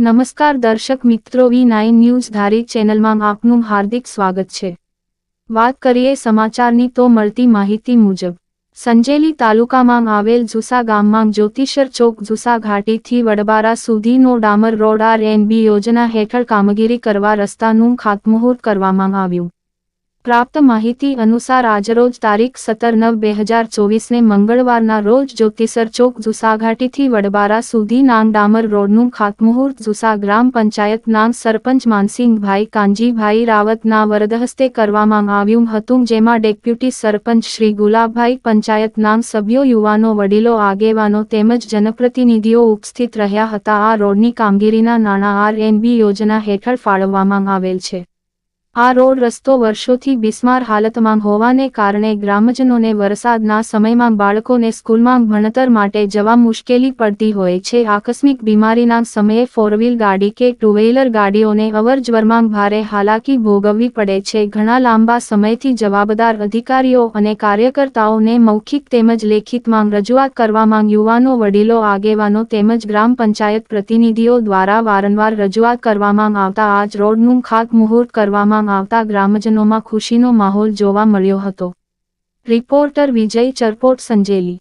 નમસ્કાર દર્શક મિત્રો, V9 ન્યૂઝ ધારી ચેનલમાં આપનું હાર્દિક સ્વાગત છે। વાત કરીએ સમાચારની તો મળતી માહિતી મુજબ સંજેલી તાલુકામાં આવેલ ઝુસા ગામમાં જ્યોતિષર ચોક ઝુસા ઘાટીથી વડબારા સુધીનો ડામર રોડ RNB યોજના હેઠળ કામગીરી કરવા રસ્તાનું ખાતમુહૂર્ત કરવામાં આવ્યું। પ્રાપ્ત માહિતી અનુસાર આજરોજ તારીખ 17/9/2024ને મંગળવારના રોજ જ્યોતિષર ચોક ઝુસા ઘાટીથી વડબારા સુધી નાંગ ડામર રોડનું ખાતમુહૂર્ત ઝુસા ગ્રામ પંચાયત નાંગ સરપંચ માનસિંહભાઈ કાનજીભાઈ રાવતના વરદહસ્તે કરવામાં આવ્યું હતું, જેમાં ડેપ્યુટી સરપંચ શ્રી ગુલાબભાઈ, પંચાયત નાંગ સભ્યો, યુવાનો, વડીલો, આગેવાનો તેમજ જનપ્રતિનિધિઓ ઉપસ્થિત રહ્યા હતા। આ રોડની કામગીરીના નાણાં RNB યોજના હેઠળ ફાળવવામાં આવેલ છે। આ રોડ રસ્તો વર્ષોથી બિસ્માર હાલતમાં હોવાને કારણે ગ્રામજનોને વરસાદના સમયમાં બાળકોને સ્કૂલમાં ભણતર માટે જવા મુશ્કેલી પડતી હોય છે। આકસ્મિક બીમારીના સમયે ફોરવ્હીલ ગાડી કે ટુ-વ્હીલર ગાડીઓને અવરજવરમાં ભારે હાલાકી ભોગવવી પડે છે। ઘણા લાંબા સમયથી જવાબદાર અધિકારીઓ અને કાર્યકર્તાઓને મૌખિક તેમજ લેખિતમાં રજૂઆત કરવામાં યુવાનો, વડીલો, આગેવાનો તેમજ ગ્રામ પંચાયત પ્રતિનિધિઓ દ્વારા વારંવાર રજૂઆત કરવામાં આવતા આજ રોડનું ખાતમુહૂર્ત કરવામાં આવતા ગ્રામજનોમાં ખુશીનો માહોલ જોવા મળ્યો હતો। રિપોર્ટર વિજય ચરપોટ, સંજેલી।